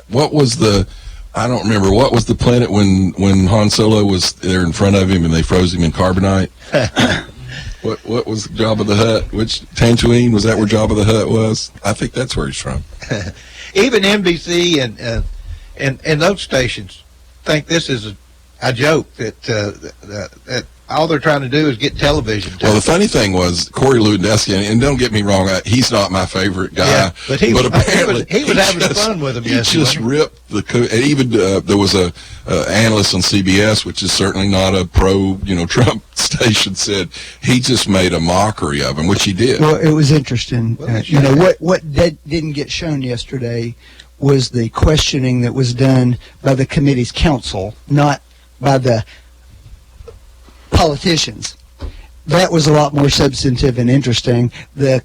what was the? I don't remember. What was the planet when Han Solo was there in front of him and they froze him in carbonite? What was Jabba the Hutt? Which Tatooine, was that where Jabba the Hutt was? I think that's where he's from. Even NBC and those stations think this is a joke that all they're trying to do is get television. Well, the funny thing was Corey Lewandowski, and don't get me wrong, he's not my favorite guy. Yeah, but apparently he was having fun with him yesterday. He just ripped and even there was a analyst on CBS, which is certainly not a pro, Trump station, said he just made a mockery of him, which he did. Well, it was interesting. What didn't get shown yesterday was the questioning that was done by the committee's counsel, not by the politicians. That was a lot more substantive and interesting. The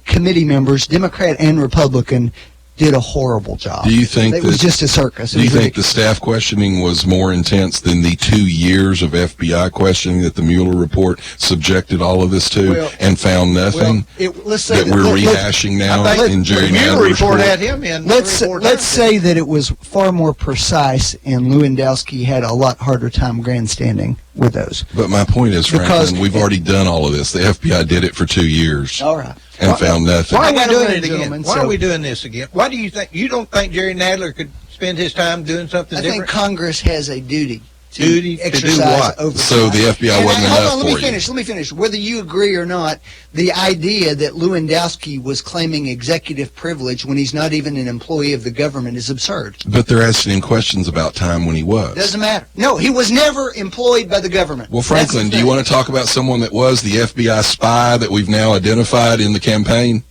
committee members, Democrat and Republican, did a horrible job. Do you think it was just a circus? Do you think the staff questioning was more intense than the 2 years of FBI questioning that the Mueller report subjected all of this to and found nothing? Let's say that we're rehashing now in Jerry Nadler's report had him in. Let's say that it was far more precise, and Lewandowski had a lot harder time grandstanding with those. But my point is, Franklin, we've already done all of this. The FBI did it for 2 years. All right. And found nothing. Why are we doing it again? Why are we doing this again? Why do you think? You don't think Jerry Nadler could spend his time doing something different? I think Congress has a duty to exercise oversight. So the FBI wasn't enough for you. Let me finish. Whether you agree or not, the idea that Lewandowski was claiming executive privilege when he's not even an employee of the government is absurd. But they're asking him questions about time when he was. Doesn't matter. No, he was never employed by the government. Well, Franklin, do you want to talk about someone that was the FBI spy that we've now identified in the campaign?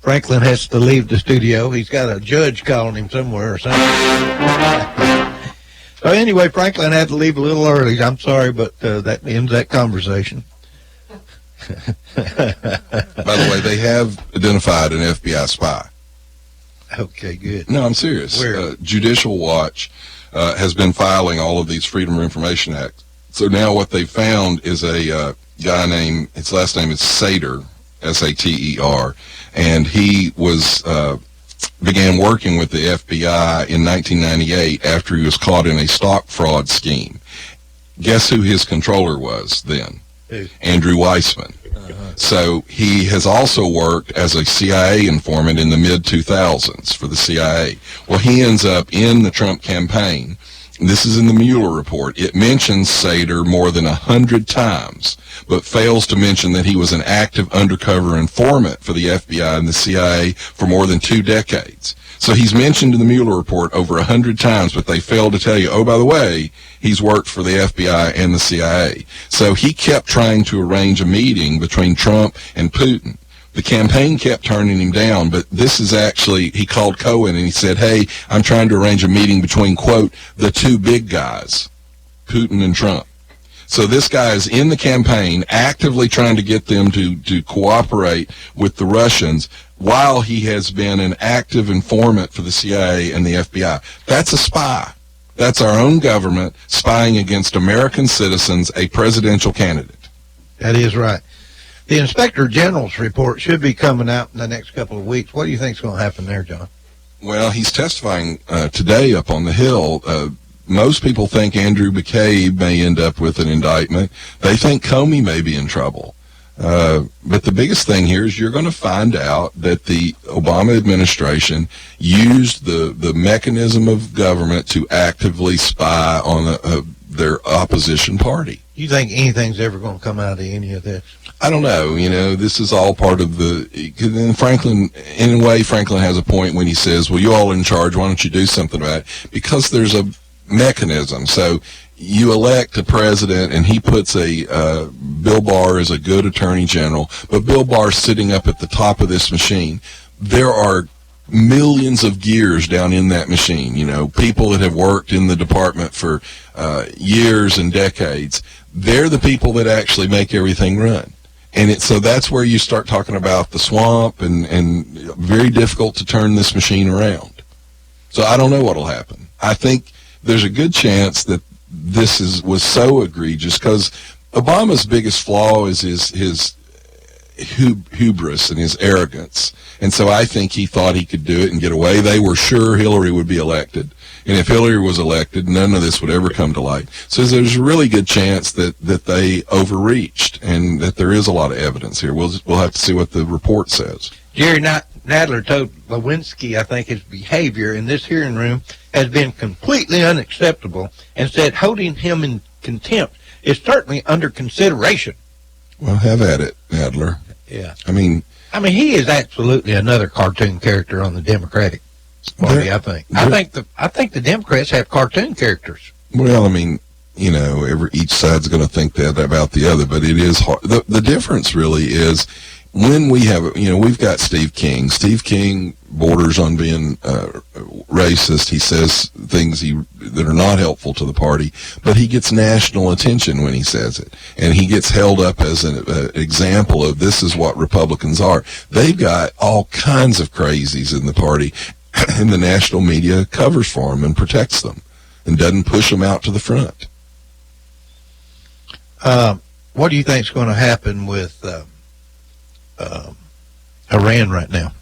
Franklin has to leave the studio. He's got a judge calling him somewhere or something. So anyway, Franklin had to leave a little early. I'm sorry, but that ends that conversation. By the way, they have identified an FBI spy. Okay, good. No, I'm serious. Where? Judicial Watch has been filing all of these Freedom of Information Acts. So now what they found is a guy named, his last name is Sater, S-A-T-E-R, and he was began working with the FBI in 1998 after he was caught in a stock fraud scheme. Guess who his controller was then? Who? Andrew Weissman. So he has also worked as a CIA informant in the mid-2000s for the CIA. Well, he ends up in the Trump campaign. This is in the Mueller report. It mentions Sater more than 100 times, but fails to mention that he was an active undercover informant for the FBI and the CIA for more than 2 decades. So he's mentioned in the Mueller report over 100 times, but they fail to tell you, oh, by the way, he's worked for the FBI and the CIA. So he kept trying to arrange a meeting between Trump and Putin. The campaign kept turning him down, but this is actually, he called Cohen and he said, hey, I'm trying to arrange a meeting between, quote, the 2 big guys, Putin and Trump. So this guy is in the campaign actively trying to get them to cooperate with the Russians while he has been an active informant for the CIA and the FBI. That's a spy. That's our own government spying against American citizens, a presidential candidate. That is right. The Inspector General's report should be coming out in the next couple of weeks. What do you think is going to happen there, John? Well, he's testifying today up on the Hill. Most people think Andrew McCabe may end up with an indictment. They think Comey may be in trouble. But the biggest thing here is you're going to find out that the Obama administration used the mechanism of government to actively spy on their opposition party. You think anything's ever going to come out of any of this? I don't know. This is all part of Franklin, in a way, Franklin has a point when he says, well, you all are in charge. Why don't you do something about it? Because there's a mechanism. So you elect a president, and he puts Bill Barr as a good attorney general, but Bill Barr's sitting up at the top of this machine. There are millions of gears down in that machine, people that have worked in the department for years and decades. They're the people that actually make everything run. And so that's where you start talking about the swamp and very difficult to turn this machine around. So I don't know what'll happen. I think there's a good chance that this was so egregious because Obama's biggest flaw is his hubris and his arrogance. And so I think he thought he could do it and get away. They were sure Hillary would be elected. And if Hillary was elected, none of this would ever come to light. So there's a really good chance that they overreached, and that there is a lot of evidence here. We'll have to see what the report says. Jerry Nadler told Lewinsky, I think, his behavior in this hearing room has been completely unacceptable, and said holding him in contempt is certainly under consideration. Well, have at it, Nadler. Yeah. I mean, he is absolutely another cartoon character on the Democratic Party, I think. I think the Democrats have cartoon characters. Well, I mean, each side's going to think that about the other, but it is hard. The difference really is when we have, we've got Steve King. Steve King borders on being racist. He says things that are not helpful to the party, but he gets national attention when he says it. And he gets held up as an example of this is what Republicans are. They've got all kinds of crazies in the party, and the national media covers for them and protects them and doesn't push them out to the front. What do you think is going to happen with Iran right now?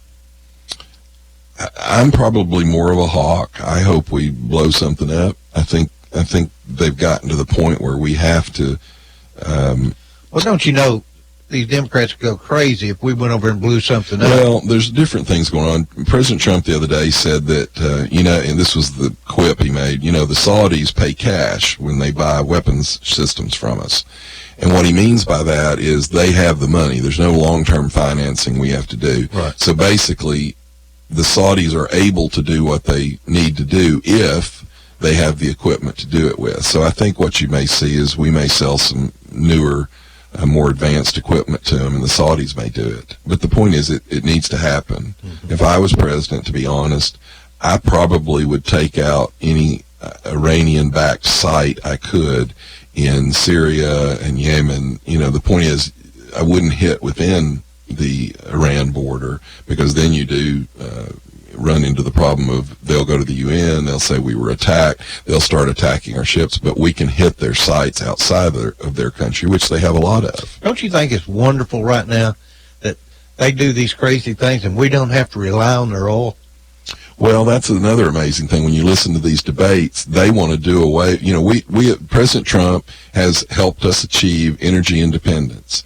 I'm probably more of a hawk. I hope we blow something up. I think they've gotten to the point where we have to. Well, don't you know these Democrats would go crazy if we went over and blew something up? Well, there's different things going on. President Trump the other day said that, and this was the quip he made, the Saudis pay cash when they buy weapons systems from us. And what he means by that is they have the money. There's no long-term financing we have to do. Right. So basically, the Saudis are able to do what they need to do if they have the equipment to do it with. So I think what you may see is we may sell some newer, more advanced equipment to them, and the Saudis may do it. But the point is, it needs to happen. Mm-hmm. If I was president, to be honest, I probably would take out any Iranian-backed site I could in Syria and Yemen. The point is, I wouldn't hit within the Iran border, because then you do run into the problem of they'll go to the UN, they'll say we were attacked, they'll start attacking our ships, but we can hit their sites outside of their country, which they have a lot of. Don't you think it's wonderful right now that they do these crazy things and we don't have to rely on their oil? Well, that's another amazing thing. When you listen to these debates, they want to do away. President Trump has helped us achieve energy independence.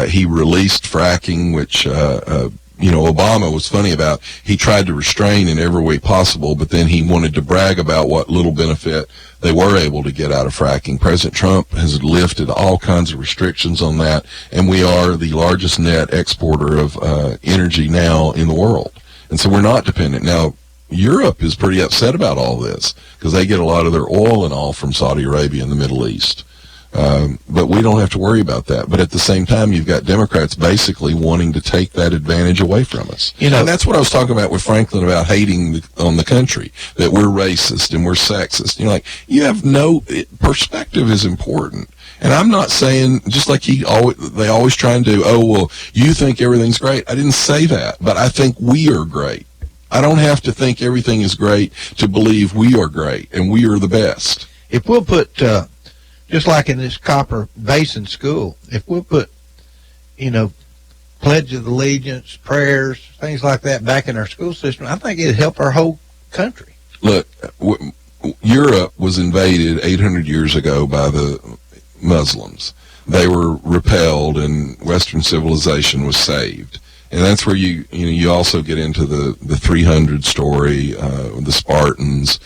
He released fracking, which, Obama was funny about. He tried to restrain in every way possible, but then he wanted to brag about what little benefit they were able to get out of fracking. President Trump has lifted all kinds of restrictions on that, and we are the largest net exporter of energy now in the world. And so we're not dependent. Now, Europe is pretty upset about all this because they get a lot of their oil and all from Saudi Arabia and the Middle East. But we don't have to worry about that. But at the same time, you've got Democrats basically wanting to take that advantage away from us. And that's what I was talking about with Franklin about hating on the country, that we're racist and we're sexist. You have no perspective is important. And I'm not saying, just like they always try and do, oh, well, you think everything's great. I didn't say that, but I think we are great. I don't have to think everything is great to believe we are great and we are the best. If we'll put, just like in this Copper Basin school, if we'll put, Pledge of Allegiance, prayers, things like that back in our school system, I think it'd help our whole country. Look, Europe was invaded 800 years ago by the Muslims. They were repelled and Western civilization was saved. And that's where you also get into the 300 story, the Spartans.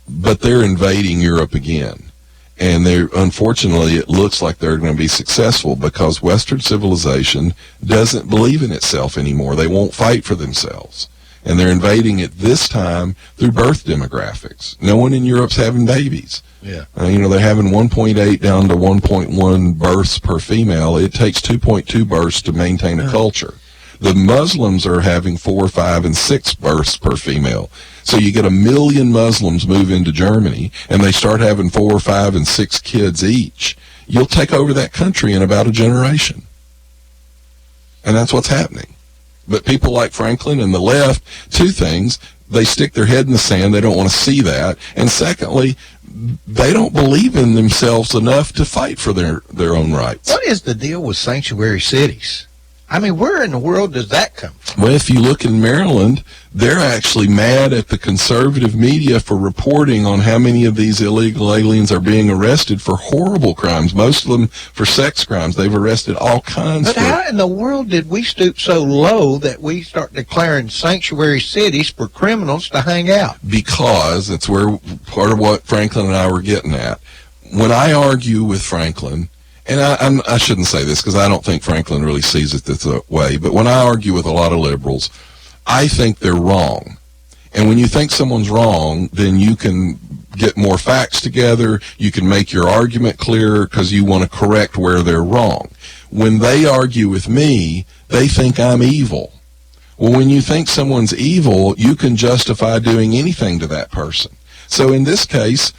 But they're invading Europe again. And unfortunately, it looks like they're going to be successful because Western civilization doesn't believe in itself anymore. They won't fight for themselves. And they're invading it this time through birth demographics. No one in Europe's having babies. Yeah. They're having 1.8 down to 1.1 births per female. It takes 2.2 births to maintain a culture. The Muslims are having 4, 5, and 6 births per female. So you get 1 million Muslims move into Germany, and they start having 4, 5, and 6 kids each. You'll take over that country in about a generation. And that's what's happening. But people like Franklin and the left, two things: they stick their head in the sand, they don't want to see that, and secondly, they don't believe in themselves enough to fight for their own rights. What is the deal with sanctuary cities? I mean, where in the world does that come from? Well, if you look in Maryland, they're actually mad at the conservative media for reporting on how many of these illegal aliens are being arrested for horrible crimes, most of them for sex crimes. They've arrested all kinds But how in the world did we stoop so low that we start declaring sanctuary cities for criminals to hang out? Because it's where part of what Franklin and I were getting at. When I argue with Franklin, and I shouldn't say this because I don't think Franklin really sees it this way, but when I argue with a lot of liberals, I think they're wrong. And when you think someone's wrong, then you can get more facts together, you can make your argument clearer because you want to correct where they're wrong. When they argue with me, they think I'm evil. Well, when you think someone's evil, you can justify doing anything to that person. So in this case,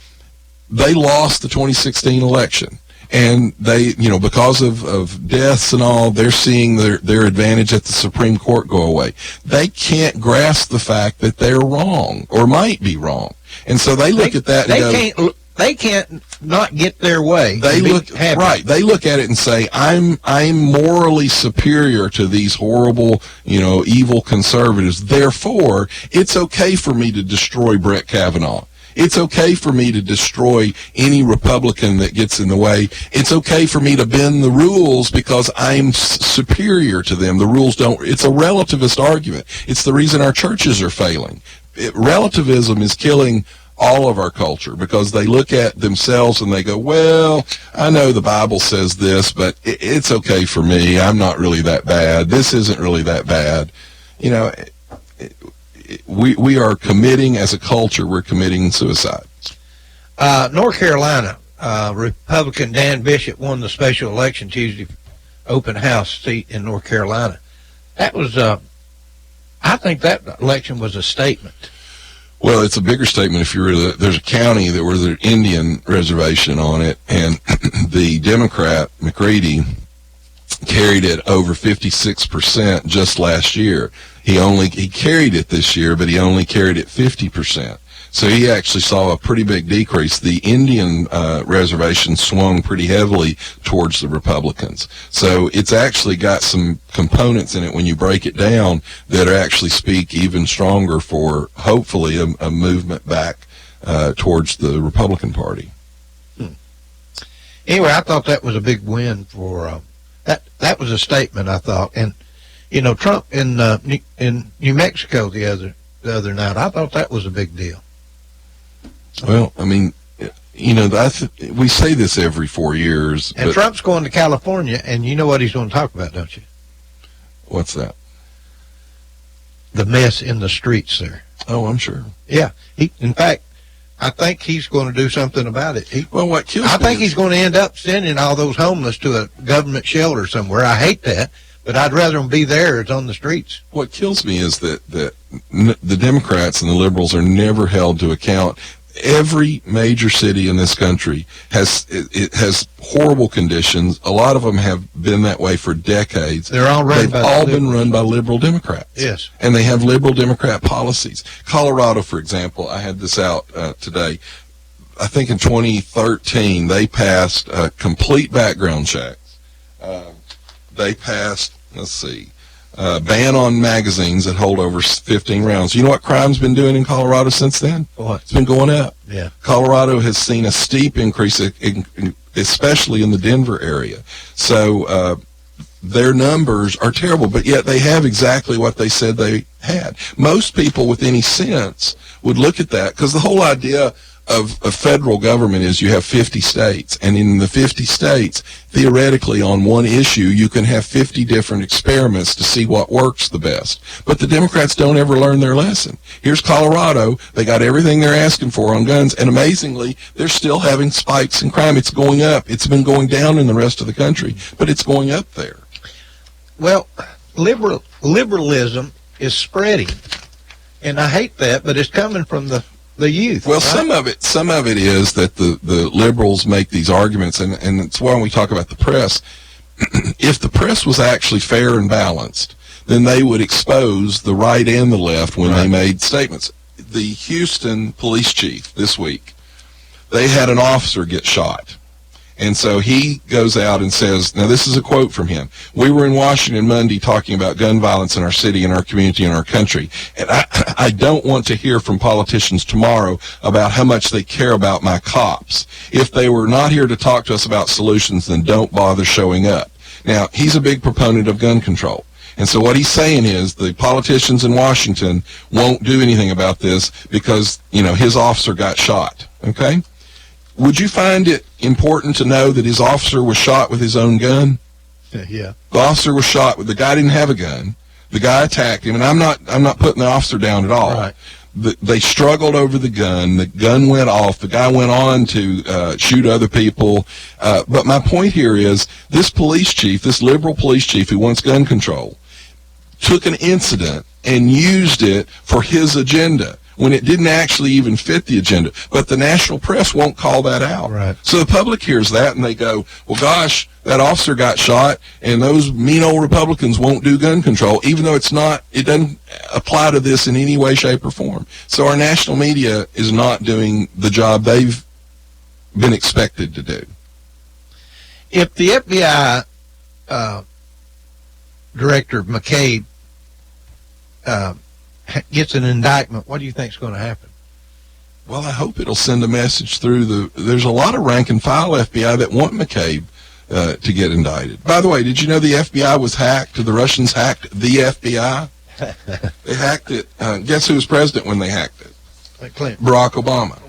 they lost the 2016 election. And they, because of deaths and all, they're seeing their advantage at the Supreme Court go away. They can't grasp the fact that they're wrong or might be wrong. And so they look at that and go, they can't not get their way. They look right. They look at it and say, I'm morally superior to these horrible, evil conservatives. Therefore, it's okay for me to destroy Brett Kavanaugh. It's okay for me to destroy any Republican that gets in the way. It's okay for me to bend the rules because I'm superior to them. The rules don't. It's a relativist argument. It's the reason our churches are failing. Relativism is killing all of our culture because they look at themselves and they go, well, I know the Bible says this, but it's okay for me. I'm not really that bad. This isn't really that bad. We are committing, as a culture, we're committing suicide. North Carolina, Republican Dan Bishop won the special election Tuesday open house seat in North Carolina. That was, I think that election was a statement. Well, it's a bigger statement if there's a county that was an Indian reservation on it, and the Democrat, McCready, carried it over 56% just last year. He carried it this year, but he only carried it 50%. So he actually saw a pretty big decrease. The Indian reservation swung pretty heavily towards the Republicans. So it's actually got some components in it when you break it down that actually speak even stronger for, hopefully, a movement back towards the Republican Party. Anyway, I thought that was a big win for that was a statement, I thought. And Trump in New Mexico the other night, I thought that was a big deal. Well, I mean, we say this every 4 years. And Trump's going to California, and you know what he's going to talk about, don't you? What's that? The mess in the streets there. Oh, I'm sure. Yeah. In fact, I think he's going to do something about it. What kills me I think he's going to end up sending all those homeless to a government shelter somewhere. I hate that, but I'd rather them be there as on the streets. What kills me is that the Democrats and the liberals are never held to account. Every major city in this country has horrible conditions. A lot of them have been that way for decades. They've all been run by liberal Democrats. Yes. And they have liberal Democrat policies. Colorado, for example, I had this out today. I think in 2013, they passed complete background checks. They passed, ban on magazines that hold over 15 rounds. You know what crime's been doing in Colorado since then? What? It's been going up. Yeah. Colorado has seen a steep increase, especially in the Denver area. So their numbers are terrible, but yet they have exactly what they said they had. Most people with any sense would look at that, because the whole idea of a federal government is you have 50 states, and in the 50 states, theoretically, on one issue, you can have 50 different experiments to see what works the best. But the Democrats don't ever learn their lesson. Here's Colorado. They got everything they're asking for on guns, and amazingly, they're still having spikes in crime. It's going up. It's been going down in the rest of the country, but it's going up there. Well, liberalism is spreading, and I hate that, but it's coming from the youth. Well, right? some of it is that the liberals make these arguments, and it's why when we talk about the press, if the press was actually fair and balanced, then they would expose the right and the left when they made statements. The Houston police chief this week, they had an officer get shot, And so he goes out and says, now this is a quote from him, "We were in Washington Monday talking about gun violence in our city, in our community, in our country. And I don't want to hear from politicians tomorrow about how much they care about my cops. If they were not here to talk to us about solutions, then don't bother showing up." Now, he's a big proponent of gun control. And so what he's saying is the politicians in Washington won't do anything about this because, his officer got shot. Okay? Would you find it important to know that his officer was shot with his own gun? Yeah. The officer was shot with, the guy didn't have a gun. The guy attacked him, and I'm not putting the officer down at all. Right. They struggled over the gun. The gun went off. The guy went on to shoot other people. But my point here is this police chief, this liberal police chief who wants gun control, took an incident and used it for his agenda when it didn't actually even fit the agenda. But the national press won't call that out. Right. So the public hears that and they go, well, gosh, that officer got shot and those mean old Republicans won't do gun control, even though it doesn't apply to this in any way, shape, or form. So our national media is not doing the job they've been expected to do. If the FBI Director McCabe gets an indictment, what do you think is going to happen? Well, I hope it'll send a message through there's a lot of rank and file FBI that want McCabe to get indicted. By the way, did you know the FBI was hacked? The Russians hacked the FBI? They hacked it. Guess who was president when they hacked it? Clinton. Barack Obama.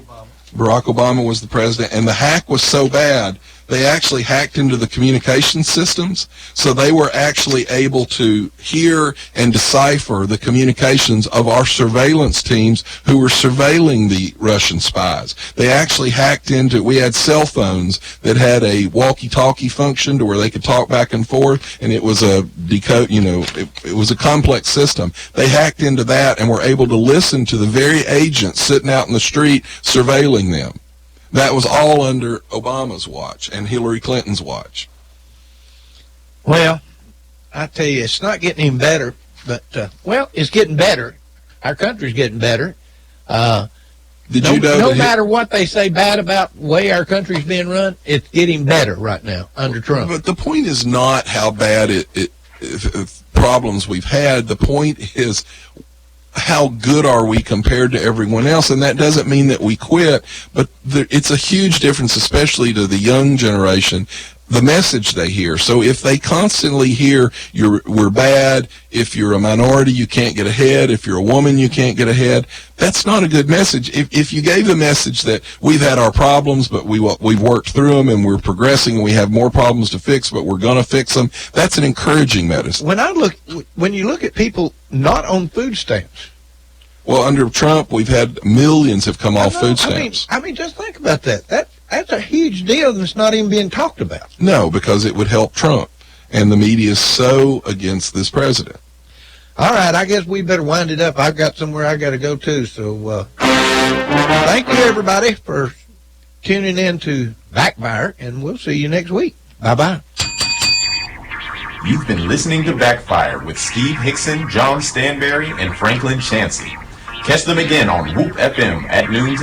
Barack Obama was the president, and the hack was so bad, they actually hacked into the communication systems, so they were actually able to hear and decipher the communications of our surveillance teams who were surveilling the Russian spies. They actually hacked into, we had cell phones that had a walkie-talkie function to where they could talk back and forth, and it was a decode, it was a complex system. They hacked into that and were able to listen to the very agents sitting out in the street surveilling them. That was all under Obama's watch and Hillary Clinton's watch. Well, I tell you, it's not getting any better, but, it's getting better. Our country's getting better. No matter what they say bad about the way our country's being run, it's getting better right now under Trump. But the point is not how bad problems we've had. The point is, how good are we compared to everyone else? And that doesn't mean that we quit, but it's a huge difference, especially to the young generation, the message they hear. So if they constantly hear we're bad, if you're a minority you can't get ahead, if you're a woman you can't get ahead, that's not a good message. If you gave the message that we've had our problems but we've worked through them and we're progressing and we have more problems to fix but we're going to fix them, that's an encouraging medicine. When you look at people not on food stamps. Well, under Trump we've had millions have come off food stamps. I mean just think about that. That's a huge deal that's not even being talked about. No, because it would help Trump. And the media is so against this president. All right, I guess we better wind it up. I've got somewhere I got to go to. So thank you, everybody, for tuning in to Backfire, and we'll see you next week. Bye-bye. You've been listening to Backfire with Steve Hickson, John Stanberry, and Franklin Chansey. Catch them again on Whoop FM at noon.